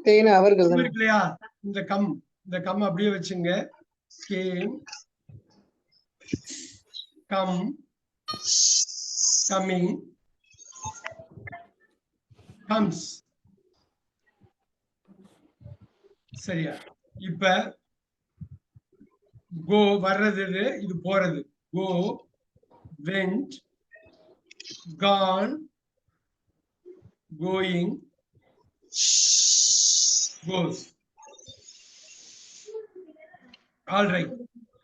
தேன அவர்கள் இருக்கு இல்லையா, இந்த கம் அப்படியே வச்சுங்க. Game, come, coming, comes. சரியா? இப்ப கோ வர்றது, இது போறது. கோ, வெண்ட், கான், கோயிங், கோஸ். ஆல்ரைட்.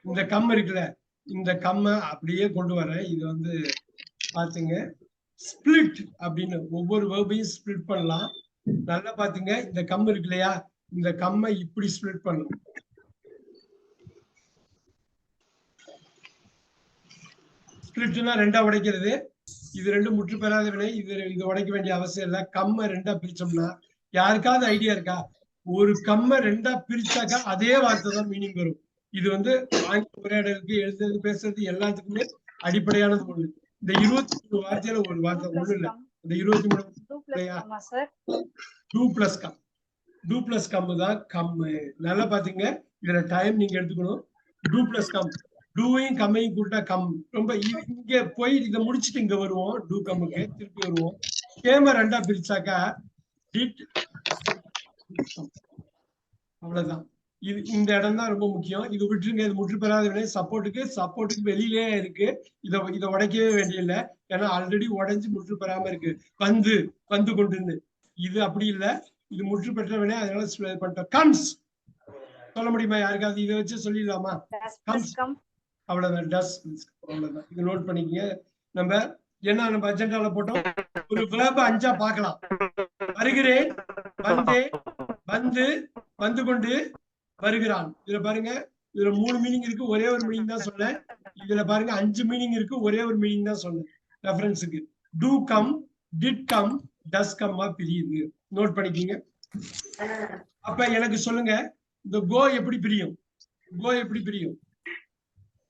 இந்த கம் இருக்குல்ல, இந்த கம்ம அப்படியே கொண்டு வரேன். இது வந்து பாத்துங்க, ஸ்பிளிட் அப்படின்னு ஒவ்வொரு வேர்பையும் ஸ்பிளிட் பண்ணலாம். நல்லா பாத்துங்க, இந்த கம் இருக்கு இல்லையா, இந்த கம்மை இப்படி ஸ்பிளிட் பண்ணணும். ஸ்பிளிட்னா ரெண்டா உடைக்கிறது. இது ரெண்டும் முற்று பெறாத வினை. இது உடைக்க வேண்டிய அவசியம் இல்லை. கம்மை ரெண்டா பிரிச்சோம்னா, யாருக்காவது ஐடியா இருக்கா? ஒரு கம்மை ரெண்டா பிரிச்சாக்கா அதே வார்த்தை தான் மீனிங் வரும். இது வந்து ஆங்கில உரையாடலுக்கு, எழுதுறது, பேசுறது எல்லாத்துக்குமே அடிப்படையானது ஒண்ணு. இந்த 23 வார்த்தையில ஒரு வார்த்தை ஒண்ணு இல்ல. இந்த 23 do plus come. Do plus come தான் கம்மு. நல்லா பாத்தீங்க, இதுல டைம் நீங்க எடுத்துக்கணும். டூ பிளஸ் கம், டூவையும் கம்மையும் கூட்டா கம். ரொம்ப இங்க போய் இதை முடிச்சுட்டு இங்க வருவோம். டூ கம்முக்கு திருப்பி வருவோம். கேம ரெண்டா பிரிச்சாக்கா டிட், அவ்வளவுதான். இது இந்த இடம் தான் ரொம்ப முக்கியம். இது விட்டுருங்க, இது முற்று பெறாத வினை. சப்போர்ட்டுக்கு வெளியிலே இருக்கு. இதை உடைக்கவே வேண்டியதில்லை. ஏன்னா ஆல்ரெடி உடைஞ்சு முற்று பெறாம இருக்கு. வந்து கொண்டு இது அப்படி இல்லை. இது முற்று பெற்ற வினை, அதனால பண்ணிட்டோம். கம்ஸ் சொல்ல முடியுமா யாருக்காவது? இதை வச்சு சொல்லிடலாமா? கம்ஸ், அவ்வளவுதான். டஸ், அவ்வளவுதான். இது நோட் பண்ணிக்கங்க. நம்ம அஜெண்டால போட்டோம். ஒரு verb 5 பார்க்கலாம். வருகிறேன், வந்தேன், வந்து கொண்டு, வருகிறான். இதுல பாருங்க, இதுல 3 மீனிங் இருக்கு, ஒரே ஒரு மீனிங் தான் சொன்னேன். இதுல பாருங்க 5 மீனிங் இருக்கு, ஒரே ஒரு மீனிங் தான் சொன்னேன். ரெஃபரன்ஸுக்கு do come, did come, does கம்மா பிரியுது. நோட் பண்ணிக்கீங்க. அப்ப எனக்கு சொல்லுங்க, இந்த கோ எப்படி பிரியும்? கோ எப்படி பிரியும்?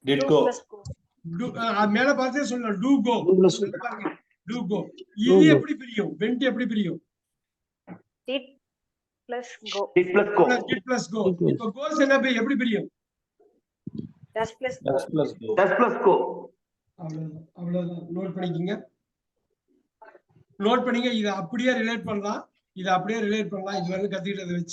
Did go. மேல பார்த்தே சொல்லலாம். Do go, do go. இது எப்படி பிரியும்? வெண்ட் எப்படி பிரியும்? Did plus go. Did plus go. இப்போ கோஸ் என்ன எப்படி பிரியும்? Does plus go. அவ்வளவுதான். நோட் பண்ணிக்கீங்க. நோட் பண்ணீங்க. இதை அப்படியே ரிலேட் பண்ணலாம். இது வரைக்கும் கத்துக்கிட்டதை வச்சு